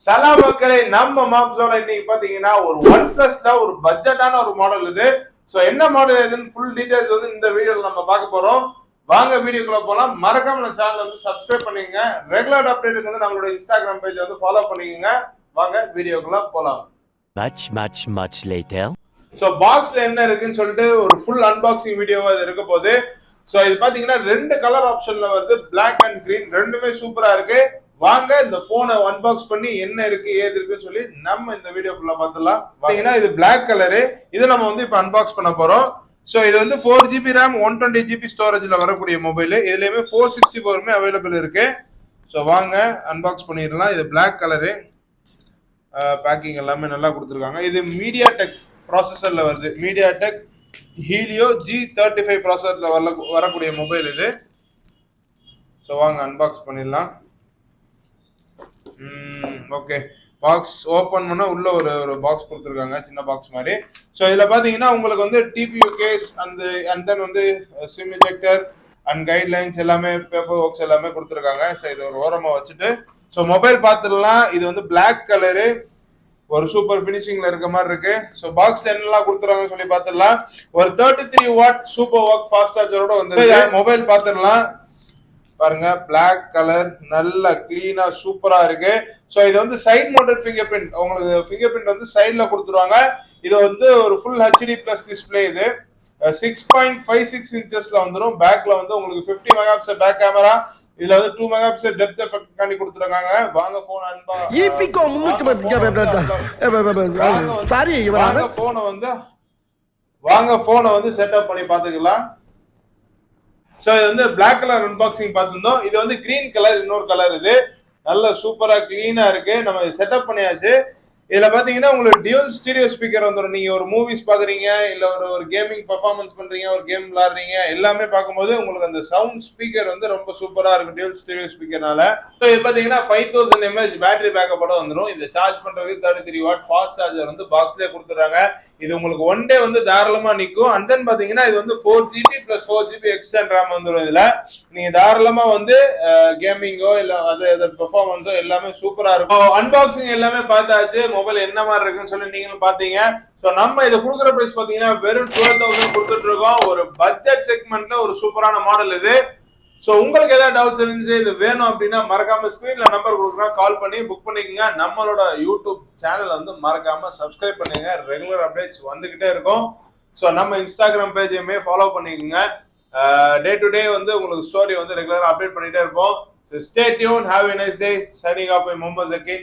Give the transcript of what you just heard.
சலாம் மக்களே, நம்ம மாப்ஸோட இன்னைக்கு பாத்தீங்கன்னா ஒரு ஒன் பிளஸ்ல ஒரு பட்ஜெட்டான ஒரு மாடல் இது. சோ என்ன மாடல் எதுன்னு ஃபுல் டீடைல்ஸ் வந்து இந்த வீடியோல நம்ம பார்க்க போறோம். வாங்க வீடியோக்குள்ள போலாம். மறக்காம நம்ம சேனலை வந்து சப்ஸ்கிரைப் பண்ணிக்கங்க. ரெகுலர் அப்டேட்டுக்கு வந்து நம்மளோட இன்ஸ்டாகிராம் பேஜ் வந்து ஃபாலோ பண்ணிக்கங்க. வாங்க வீடியோக்குள்ள போலாம். Much later. சோ பாக்ஸ்ல என்ன இருக்குன்னு சொல்லிட்டு ஒரு ஃபுல் அன்பாக்சிங் வீடியோவா இது இருக்க போகுது. சோ இது பாத்தீங்கன்னா ரெண்டு கலர் ஆப்ஷன்ல வருது, பிளாக் அண்ட் கிரீன். ரெண்டுமே சூப்பரா இருக்கு. வாங்க இந்த போனை அன்பாக்ஸ் பண்ணி என்ன இருக்கு ஏது இருக்குன்னு சொல்லி நம்ம இந்த வீடியோ ஃபுல்லா பார்த்துலாம். பாத்தீங்கன்னா இது பிளாக் கலரு. இதை நம்ம வந்து இப்ப அன்பாக்ஸ் பண்ண போறோம். சோ இது வந்து 4GB RAM 120GB ஸ்டோரேஜ்ல வரக்கூடிய மொபைல். இதுலயுமே 464 அவைலபிள் இருக்கு. சோ வாங்க அன்பாக்ஸ் பண்ணிடலாம். இது பிளாக் கலரு. பேக்கிங் எல்லாமே நல்லா கொடுத்துருக்காங்க. இது மீடியாடெக் ப்ராசஸர்ல வருது. மீடியாடெக் ஹீலியோ G35 ப்ராசஸர்ல வரக்கூடிய மொபைல் இது. ஸோ வாங்க அன்பாக்ஸ் பண்ணிடலாம். ஓகே, பாக்ஸ் ஓப்பன் பண்ண உள்ள ஒரு பாக்ஸ் கொடுத்துருக்காங்க, சின்ன பாக்ஸ் மாதிரி. ஸோ இதில் பார்த்தீங்கன்னா உங்களுக்கு வந்து டிபியூ கேஸ் அண்ட் தென் வந்து சிம் இஜெக்டர் அண்ட் கைட்லைன்ஸ் எல்லாமே, பேப்பர் ஒர்க்ஸ் எல்லாமே கொடுத்துருக்காங்க. ஸோ இது ஒரு ஓரமாக வச்சுட்டு ஸோ மொபைல் பார்த்துடலாம். இது வந்து பிளாக் கலரு, ஒரு சூப்பர் பினிஷிங்ல இருக்க மாதிரி இருக்கு. ஸோ பாக்ஸ்ல என்னெல்லாம் கொடுத்துருக்காங்கன்னு சொல்லி பார்த்துடலாம். ஒரு 33 வாட் சூப்பர் ஒர்க் ஃபாஸ்ட் சார்ஜரோட வந்து மொபைல் பார்த்துடலாம். பாருங்க, பிளாக் கலர், நல்ல கிளீனா சூப்பரா இருக்கு. ஸோ இது வந்து சைட் மவுண்டட் ஃபிங்கர் பிரிண்ட். உங்களுக்கு ஃபிங்கர் பிரிண்ட் வந்து சைட்ல கொடுத்துருவாங்க. இது வந்து ஒரு ஃபுல் HD பிளஸ் டிஸ்பிளே. இது 6.56 இன்ச்சஸ்ல வந்துடும். பேக்ல வந்து உங்களுக்கு 50 மெகா பிக்சல் பேக் கேமரா, இதுல வந்து 2 மெகா பிக்சல் டெப்த் எஃபெக்ட் காண்டி கொடுத்துருக்காங்க. வாங்க போன் வாங்க போனை வந்து செட்டப் பண்ணி பாத்துக்கலாம். சோ இது வந்து பிளாக் கலர் அன்பாக்சிங் பார்த்திருந்தோம். இது வந்து கிரீன் கலர், இன்னொரு கலர். இது நல்ல சூப்பரா கிளீனா இருக்கு. நம்ம செட்டப் பண்ணியாச்சு. இதுல பாத்தீங்கன்னா உங்களுக்கு டியூல் ஸ்டீரியோ ஸ்பீக்கர் வந்துடும். நீங்க ஒரு மூவிஸ் பாக்குறீங்க, இல்ல ஒரு கேமிங் பெர்ஃபார்மன்ஸ் பண்றீங்க, ஒரு கேம் விளையாடுறீங்க, எல்லாமே பார்க்கும்போது உங்களுக்கு அந்த சவுண்ட் ஸ்பீக்கர் வந்து ரொம்ப சூப்பரா இருக்கும் டியூல் ஸ்டீரியோ ஸ்பீக்கர்னால. ஸோ இது பாத்தீங்கன்னா 5000 mAh பேட்டரி பேக்கப்போட வந்துடும். இதை சார்ஜ் பண்றதுக்கு 33 வாட் ஃபாஸ்ட் சார்ஜர் வந்து பாக்ஸ்லேயே கொடுத்துறாங்க. இது உங்களுக்கு ஒன் டே வந்து தாராளமா நிற்கும். அண்ட் தென் பாத்தீங்கன்னா இது வந்து 4GB + 4GB எக்ஸ்டர்னல் ரேம் வந்துடும். இதுல நீங்க தாராளமா வந்து கேமிங்கோ இல்ல அது பெர்ஃபார்மன்ஸோ எல்லாமே சூப்பரா இருக்கும். அன்பாக்சிங் எல்லாமே பார்த்தாச்சு. மொபைல் என்ன மாதிரி இருக்குன்னு சொல்லி நீங்களும் பாத்தீங்க. சோ நம்ம இதை கொடுக்குற பிரைஸ் பாத்தீங்கன்னா வெறும் 12,000 கொடுத்துட்டு இருக்கோம். ஒரு பட்ஜெட் செக்மெண்ட்ல ஒரு சூப்பரான மாடல் இது. சோ உங்களுக்கு ஏதாவது டவுட்ஸ் இருந்துச்சு, இது வேணும் அப்படின்னா மறக்காம ஸ்கிரீன்ல நம்பர் கொடுக்குறோம், கால் பண்ணி புக் பண்ணிக்கங்க. நம்மளோட யூடியூப் சேனல் வந்து மறக்காம சப்ஸ்கிரைப் பண்ணுங்க. ரெகுலர் அப்டேட்ஸ் வந்துகிட்டே இருக்கும். சோ நம்ம இன்ஸ்டாகிராம் பேஜையுமே ஃபாலோ பண்ணிக்கோங்க. டே டு டே வந்து உங்களுக்கு ஸ்டோரி வந்து ரெகுலரா அப்டேட் பண்ணிட்டே இருப்போம். So stay tuned. Have a nice day. Signing off by Mohammad Zakir.